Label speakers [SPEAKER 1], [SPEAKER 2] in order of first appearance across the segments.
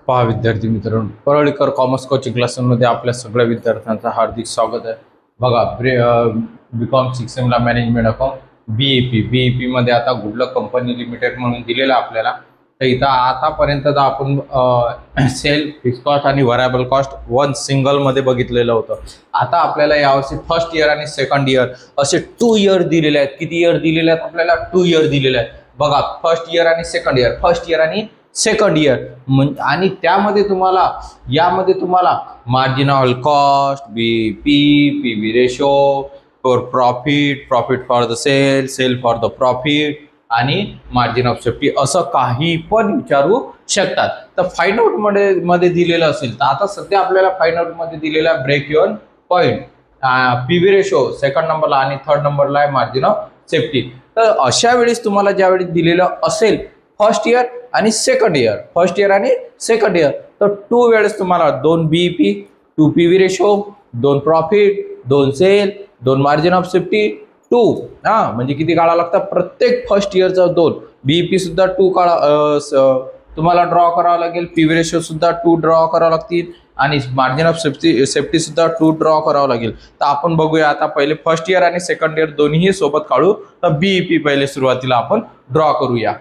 [SPEAKER 1] पहा विद्यार्थी मित्रांनो, परळीकर कॉमर्स कोचिंग क्लासेसमध्ये आपल्या सगळ्या विद्यार्थ्यांचं हार्दिक स्वागत आहे. बघा बीकॉम 6 मॅनेजमेंट अकाउंट बीईपी मध्ये आता गुडलक कंपनी लिमिटेड म्हणून दिलेलं आपल्याला. तर इथं आतापर्यंत आपण सेल, फिक्स कॉस्ट आणि व्हरायबल कॉस्ट वन सिंगल मध्ये बघितलेलं होतं. आता आपल्याला यावर्षी फर्स्ट इयर आणि सेकंड इयर असे 2 इयर दिलेले आहेत. किती इयर दिलेले आहेत आपल्याला? 2 इयर दिलेले आहेत. बघा, फर्स्ट इयर आणि सेकंड इयर, फर्स्ट इयर आणि सेकंड इयर. आणि त्यामध्ये तुम्हाला marginal cost, BP, PV ratio, for profit for the sale for the profit आणि मार्जिन ऑफ सेफ्टी असं काही पण विचारू शकतात. तर फाइंड आउट मध्ये दिलेलं असेल तर आता सध्या आपल्याला फाइंड आउट मध्ये दिलेला break even point, PV ratio second नंबरला आणि थर्ड नंबरला आहे मार्जिन ऑफ सेफ्टी. तर अशा वेळेस तुम्हाला ज्यावेळी दिलेलं असेल फर्स्ट इयर आणि सेकंड इयर, फर्स्ट इयर आणि सेकंड इयर, तर 2 वेळेस तुम्हाला 2 BEP, 2 PV ratio, 2 profit, 2 sale, 2 margin of safety, 2 म्हणजे किती काढावं लागतं? प्रत्येक फर्स्ट इयरचा 2. बीईपी सुद्धा 2 तुम्हाला ड्रॉ करावं लागेल, पीवी रेशो सुद्धा 2 ड्रॉ करावं लागतील आणि मार्जिन ऑफ सेफ्टी सुद्धा 2 ड्रॉ करावं लागेल. तर आपण बघूया आता पहिले फर्स्ट इयर आणि सेकंड इयर दोन्ही सोबत काढू. तर बीईपी पहिले सुरुवातीला आपण ड्रॉ करूया.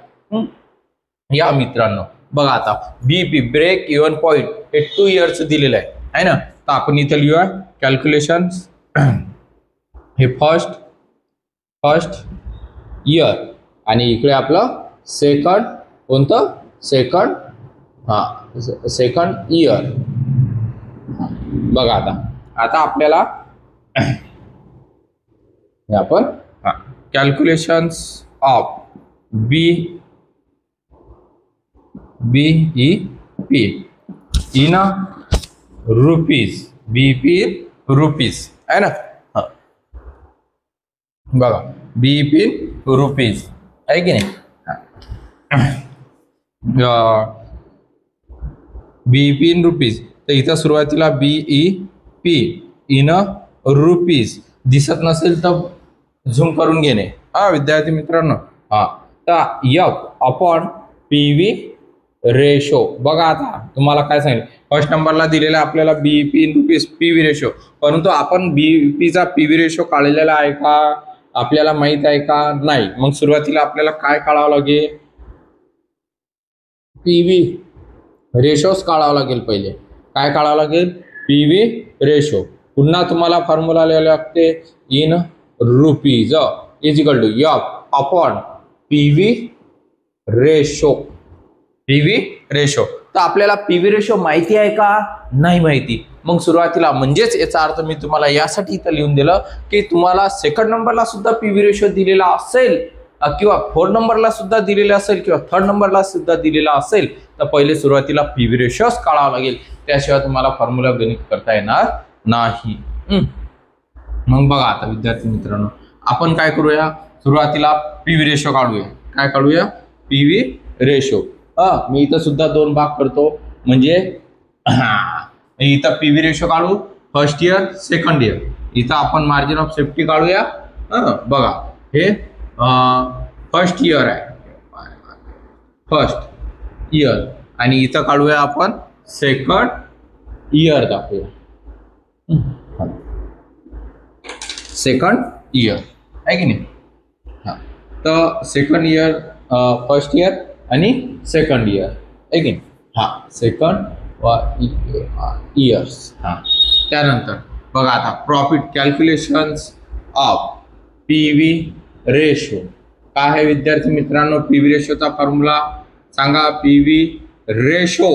[SPEAKER 1] या मित्रांनो बघा, आता बीईपी ब्रेक इव्हन पॉईंट हे 2 इयर्स दिलेलं आहे ना. तर आपण इथे लिहूया कॅल्क्युलेशन. हे फर्स्ट इयर आणि इकडे आपलं सेकंड, कोणतं? Second year. बघा आता आपल्याला आपण calculations of BEP in rupees, BEP rupees आहे ना. बघा, बीईपी रुपीज आहे की नाही. BEP in rupees. तर इथं सुरुवातीला बीईपी इन रुपीज दिसत नसेल तर झूम करून घेणे विद्यार्थी मित्रांनो. तर एफ अपॉन पीवी रेशो. बघा, आता तुम्हाला काय सांगितलं, फर्स्ट नंबरला दिलेला आपल्याला BEP in rupees PV ratio, परंतु आपण बीईपीचा पीवी रेशो काढलेला आहे का आपल्याला माहित आहे का? नाही. मग सुरुवातीला आपल्याला काय काढावं लागेल? पीवी रेशोच काढावं लागेल. पहिले काय काढावं लागेल? PV ratio. पुन्हा तुम्हाला फॉर्म्युला लिहायला लागते in rupees is equal to F upon PV ratio. PV ratio. तर आपल्याला पीवी रेशो माहिती आहे का? नाही माहिती. मग सुरुवातीला म्हणजेच याचा अर्थ मी तुम्हाला यासाठी इथं लिहून दिलं की तुम्हाला सेकंड नंबरला सुद्धा पीवी रेशो दिलेला असेल किंवा 4 नंबरला सुद्धा दिलेला असेल किंवा थर्ड नंबरला सुद्धा दिलेला असेल तर पहिले सुरुवातीला पीवी रेशोच काढावं लागेल. त्याशिवाय तुम्हाला फॉर्म्युला गणित करता येणार नाही. मग बघा, आता विद्यार्थी मित्रांनो आपण काय करूया? सुरुवातीला पीवी रेशो काढूया. काय काढूया? PV ratio. मी इथं सुद्धा 2 भाग करतो. म्हणजे इथं पीवी रेशो काढू फर्स्ट इयर सेकंड इयर. इथं आपण मार्जिन ऑफ सेफ्टी काढूया. बघा, हे फर्स्ट इयर आहे, फर्स्ट इयर, आणि इथं काढूया आपण सेकंड इयर. दाखवूया सेकंड इयर आहे की नाही. तर सेकंड इयर, फर्स्ट इयर आणि सेकंड इयर आहे की नाही. Second years. त्यानंतर बघा, आता profit calculations of PV ratio. काय आहे विद्यार्थी मित्रांनो पीवी रेशोचा फॉर्म्युला? सांगा. PV ratio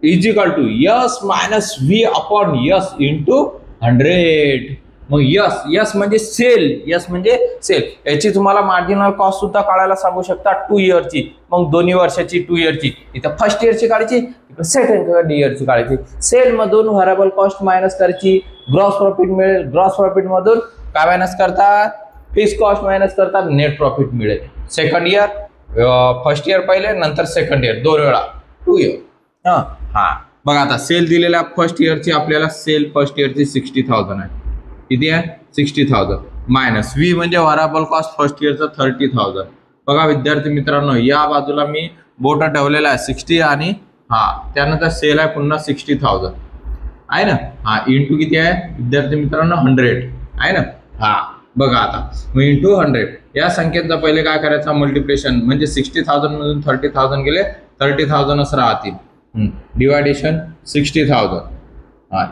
[SPEAKER 1] is equal to S minus V upon S into 100. मग यस म्हणजे सेल, यस म्हणजे सेल. याची तुम्हाला मार्जिनल कॉस्ट सुद्धा काढायला सांगू शकता 2 इयरची. मग दोन्ही वर्षाची 2 इयरची. इथं फर्स्ट इयरची काढायची, सेकंड इयरची काढायची. सेल मधून व्हरायबल कॉस्ट मायनस करायची, ग्रॉस प्रॉफिट मिळेल. ग्रॉस प्रॉफिट मधून काय मायनस करतात? फिक्स कॉस्ट मायनस करतात, नेट प्रॉफिट मिळेल. सेकंड इयर, फर्स्ट इयर पहिले, नंतर सेकंड इयर, 2 वेळा 2 इयर. बघा, आता सेल दिलेल्या फर्स्ट इयरची आपल्याला सेल फर्स्ट इयरची 60,000 आहे. किती आहे? 60,000 मायनस व्ही म्हणजे व्हरायबल कॉस्ट फर्स्ट इयरचा 30,000. बघा विद्यार्थी मित्रांनो, या बाजूला मी बोट ठेवलेला आहे 60 आणि हा त्यानंतर सेल आहे पुन्हा 60,000 आहे ना. हा इंटू किती आहे विद्यार्थी मित्रांनो 100 आहे ना. हा बघा आता मग इंटू 100 या संख्येचा पहिले काय करायचा मल्टिप्लिकेशन म्हणजे 60,000 मधून 30,000 गेले 30,000च राहतील डिवायडेशन 60,000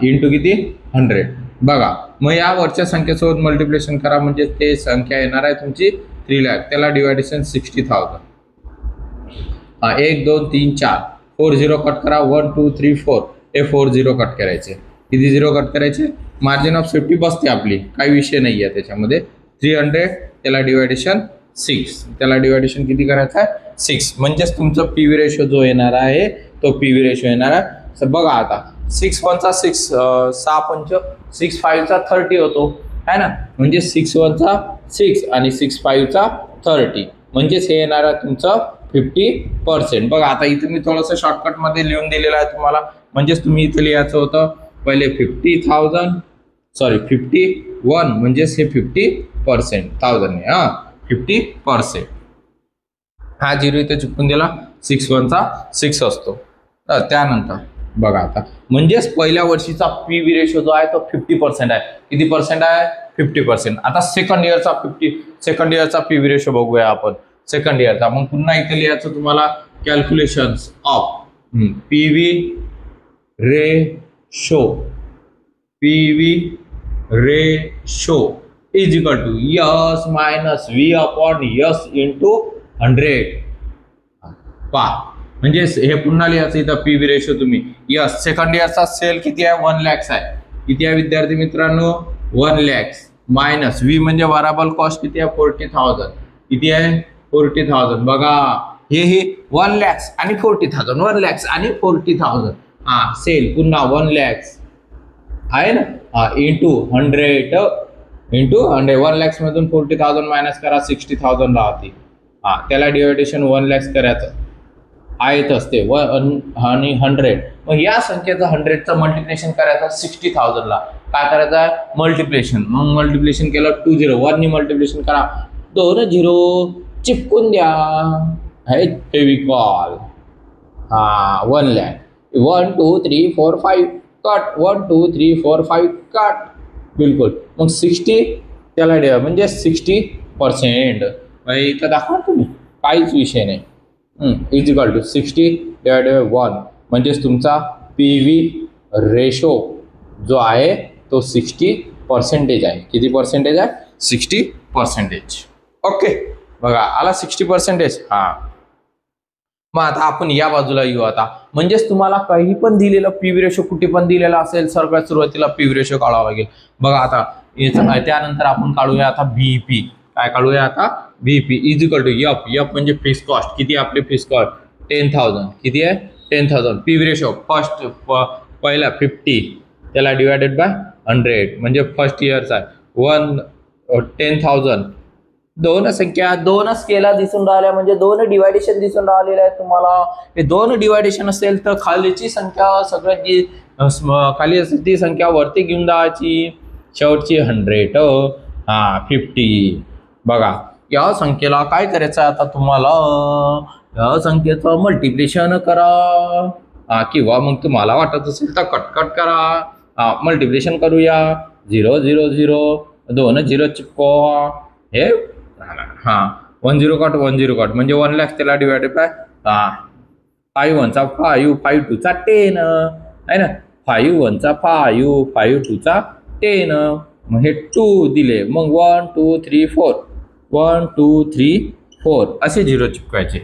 [SPEAKER 1] इंटू किती 100 बघा. मग या वरच्या संख्येसोबत मल्टिप्लिकेशन करा म्हणजे ते संख्या येणार आहे तुमची 3 लाख त्याला डिवायडेशन 60,000 1 2 3 4 4 0 कट करा 1 2 3 4 हे 4 0 कट करायचे किती 0 कट करायचे मार्जिन ऑफ सेफ्टी बसते आपली काही विषय नाही आहे त्याच्यामध्ये 300 त्याला डिवायडेशन 6 त्याला डिवायडेशन किती करायचं आहे 6 म्हणजेच तुमचं पीव्ही रेशो जो येणार आहे तो पीव्ही रेशो येणार आहे. बघा आता 6 1 6 6 पंच 6 5 30 होतो है ना म्हणजे 6 1 6 आणि 6 5 30 म्हणजेच हे येणार आहे तुमचं 50%. बघा आता इथे मी थोडंसं शॉर्टकट मध्ये लिहून दिलेलं आहे तुम्हाला म्हणजेच तुम्ही इथे लिहायचं होतं पहिले 50,000 सॉरी 51 म्हणजेच हे 50% 1000 हा 50%. हा 0 इथे चुकून दिला 6 1 6 असतो. त्यानंतर बघा आता म्हणजेच पहिल्या वर्षीचा पीव्ही रेशो जो आहे तो 50% आहे. किती पर्सेंट आहे 50%. आता सेकंड इयरचा पीव्ही रेशो बघूया आपण सेकंड इयरचा. मग पुन्हा इथे लिहायचं तुम्हाला calculations of PV ratio is equal to S minus V upon S into 100 पा म्हणजे हे पुन्हा लिहायचं इथं पीव्ही रेशो तुम्ही यस सेकंड इयरचा सेल किती आहे 1 लाख आहे. किती आहे विद्यार्थी मित्रांनो 1 लाख मायनस व्ही म्हणजे व्हराबल कॉस्ट किती आहे 40,000 किती आहे 40,000. बघा हे 1 लाख आणि 40,000 1 लाख आणि 40,000 हा सेल पुन्हा 1 लाख आहे ना इंटू 100 1 लाख मधून 40,000 मायनस करा 60,000 राहते त्याला डिवायडेशन 1 लाख करायचं आहेत असते 1 आणि 100. मग या संख्येचं 100चं मल्टिप्लिकेशन करायचं 60,000 ला काय करायचं मल्टिप्लिकेशन. मग मल्टिप्लिकेशन केलं 2 0 1 नी मल्टिप्लिकेशन करा 2 0 चिपकून द्या है फेविकॉल 1 लाख 1 2 3 4 5 कट 1 2 3 4 5 कट बिलकुल. मग 60 त्याला द्या म्हणजे 60% इथं दाखवा तुम्ही काहीच विषय नाही is equal to 60 divided by 1 म्हणजेच तुमचा पीव्ही रेशो जो आहे तो 60% आहे. किती पर्सेंटेज आहे 60%. ओके बघा आला 60%. हा मग आता आपण या बाजूला येऊ आता म्हणजेच तुम्हाला काही पण दिलेलं पीव्ही रेशो कुठे पण दिलेला असेल सर्वात सुरुवातीला पीव्ही रेशो काढावा लागेल. बघा आता त्यानंतर आपण काढूया आता बीईपी. काय काढूया आता BEP is equal to F म्हणजे फिक्स कॉस्ट. किती आपले फिक्स कॉस्ट 10,000 किती आहे 10,000. पीव्ही रेशो फर्स्ट पहिला 50 त्याला डिवायडेड बाय 100 म्हणजे फर्स्ट इयरचा 10,000 दोन संख्या 2 स्केला दिसून राहिल्या म्हणजे 2 डिवायडेशन दिसून राहिलेले आहे तुम्हाला. हे 2 डिवायडेशन असेल तर खालीची संख्या सगळ्यात जी खाली असेल ती संख्या वरती घेऊन जायची शेवटची 100 50. बघा या संख्येला काय करायचं आता तुम्हाला या संख्येचं मल्टिप्लिकेशन करा किंवा मग तुम्हाला वाटत असेल तर कट करा मल्टिप्लिकेशन करूया 0 0 0 2 0 चिपकवा हे 1 0 कट 1 0 कट म्हणजे 1 लाख त्याला डिवायडेड बाय 5 1 5 5 2 10 आहे ना 5 1 5 5 2 10 मग हे 2 दिले मग 1 2 3 4 1 2 3 4 असे 0 चिपकायचे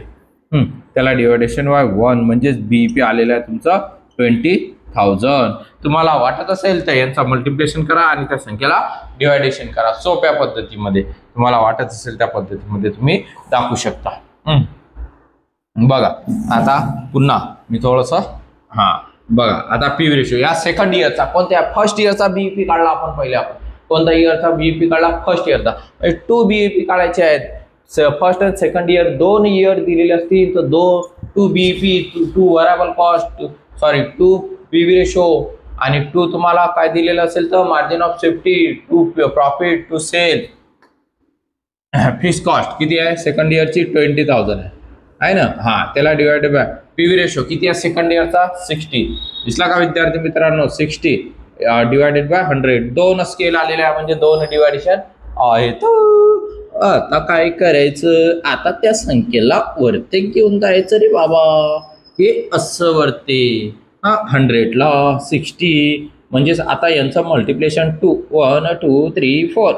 [SPEAKER 1] त्याला डिवायडेशन बाय 1 म्हणजेच बीईपी आलेला आहे तुमचा 20,000. तुम्हाला वाटत असेल तर यांचा मल्टिप्लिकेशन करा आणि त्या संख्येला डिवायडेशन करा सोप्या पद्धतीमध्ये. तुम्हाला वाटत असेल त्या पद्धतीमध्ये तुम्ही दाखवू शकता. बघा आता पुन्हा मी थोडस बघा आता पीव्ही रेशो या सेकंड इयरचा कोणत्या फर्स्ट इयरचा बीईपी काढला आपण पहिले आपण कोणता इयरचा बीईपी काढला फर्स्ट इयरचा 2 बीईपी काढायचे आहेत. फर्स्ट आणि सेकंड इयर 2 इयर दिलेले असतील तर 2 BEP 2 variable cost sorry 2 PV ratio आणि 2 तुम्हाला काय दिलेलं असेल तर margin of safety 2 profit 2 sale fixed cost किती आहे सेकंड इयरची 20,000 आहे ना त्याला डिवायडेड बाय पीव्ही रेशो किती आहे सेकंड इयरचा 60 दिसला का विद्यार्थी मित्रांनो 60 डिवायडेड बाय 100 दोन स्केल आलेले आहे म्हणजे दोन डिवायडेशन आहेत. आता काय करायचं आता त्या संख्येला वरती घेऊन जायचं रे बाबा हे असं वरती 100 ला 60 म्हणजेच आता यांचं मल्टिप्लिकेशन 2 1 2 3 4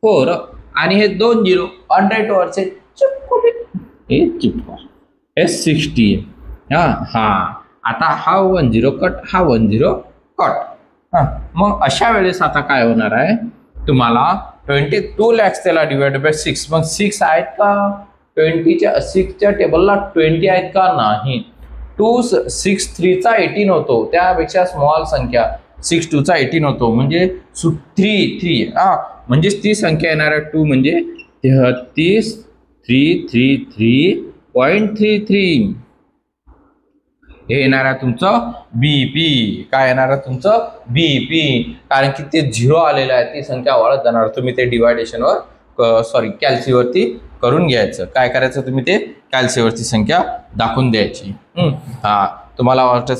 [SPEAKER 1] 4 आणि हे 2 0 100 वरचे हे चिपका हे 60 हा आता हा 10 कट हा 10 कट मग अशा वेळेस आता काय होणार आहे तुम्हाला 22 lakhs त्याला डिवाइड बाय 6 मग 6 आहेत का 20च्या 6च्या टेबलला 20 आहेत का नाही 2 6 3 चा 18 होतो त्यापेक्षा स्मॉल संख्या 6 2 चा 18 होतो म्हणजे 3 म्हणजेच ती संख्या येणार आहे 2 म्हणजे 33 333.33 हे येणार आहे तुमचं बीपी काय येणार आहे तुमचं बीपी कारण की ते 0 आलेलं आहे ती संख्या वाढत जाणार तुम्ही ते डिवायडेशनवर सॉरी कॅल्सीवरती करून घ्यायचं काय करायचं तुम्ही ते कॅल्सीवरती संख्या दाखवून द्यायची तुम्हाला वाटत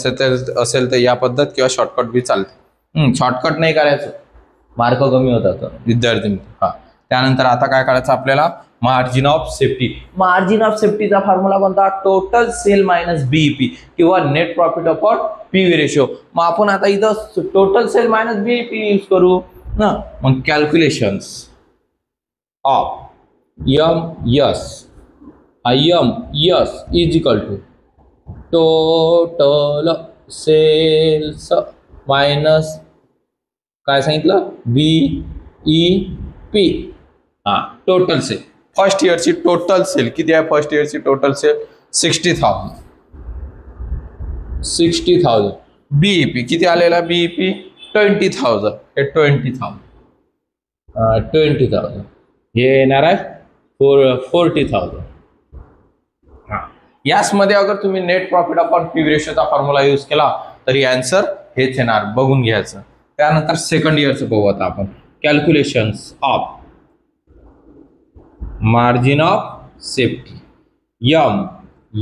[SPEAKER 1] असेल तर या पद्धत किंवा शॉर्टकट बी चालते शॉर्टकट नाही करायचं मार्क कमी होतात विद्यार्थी त्यानंतर आता काय करायचं आपल्याला मार्जिन ऑफ सेफ्टीचा फॉर्म्युला कोणता टोटल सेल मायनस बीईपी किंवा net profit upon PV ratio मग आपण आता इथं total sale minus BEP use करू ना मग calculations of M S is equal to total sales minus काय सांगितलं बीईपी टोटल सेल फर्स्ट इयरची टोटल सेल किती आहे फर्स्ट इयरची टोटल सेल 60,000 बीईपी किती आलेला बीईपी 20,000 हे 20,000 हे येणार आहे 40,000 याचमध्ये अगर तुम्ही नेट प्रॉफिट अपॉन पीव्ही रेशोचा फॉर्म्युला यूज केला तरी आन्सर हेच येणार बघून घ्यायचं त्यानंतर सेकंड इयरचं बघू आता आपण calculations of margin of safety M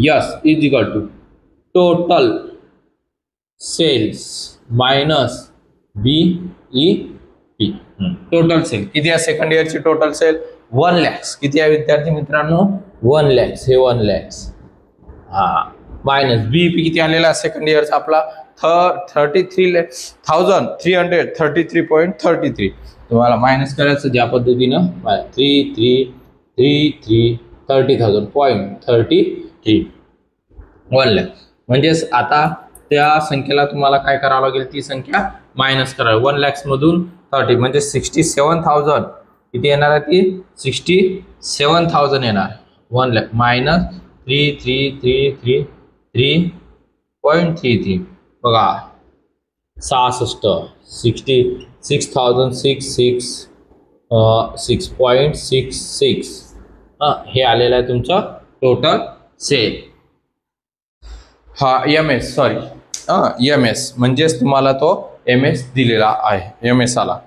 [SPEAKER 1] S is equal to total sales minus BEP total sale किती आहे सेकंड इयरची टोटल सेल 1 lakhs किती आहे विद्यार्थी मित्रांनो 1 lakhs हे 1 lakhs मायनस बीईपी किती आलेला सेकंड इयरचा आपला 33,333.33 तुम्हाला मायनस करायचं ज्या पद्धतीनं 30,000.33 1 lakh म्हणजेच आता त्या संख्येला तुम्हाला काय करावं लागेल ती संख्या मायनस करा 1 lakhs मधून 30 म्हणजे 67,000 किती येणार आहे ती 67,000 येणार 1 lakh मायनस 3333.33 बघा 6,666.66 हे आलेलं आहे तुमचं टोटल सेल एम एस म्हणजेच तुम्हाला तो एम एस दिलेला आहे एम एस आला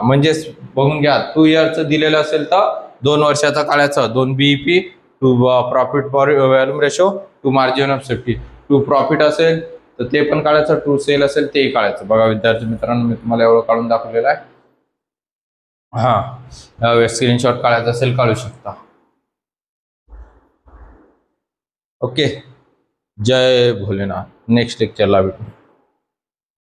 [SPEAKER 1] म्हणजेच बघून घ्या 2 इयरचं दिलेलं असेल तर 2 वर्षाचा काढायचं 2 BEP 2 profit for volume ratio 2 margin of safety 2 profit असेल तर ते पण काढायचं 2 सेल असेल तेही काढायचं बघा विद्यार्थी मित्रांनो मी तुम्हाला एवढं काढून दाखवलेलं आहे स्क्रीनशॉट काढायचा असेल काढू शकता ओके जय भोलेनाथ नेक्स्ट लेक्चरला भेटू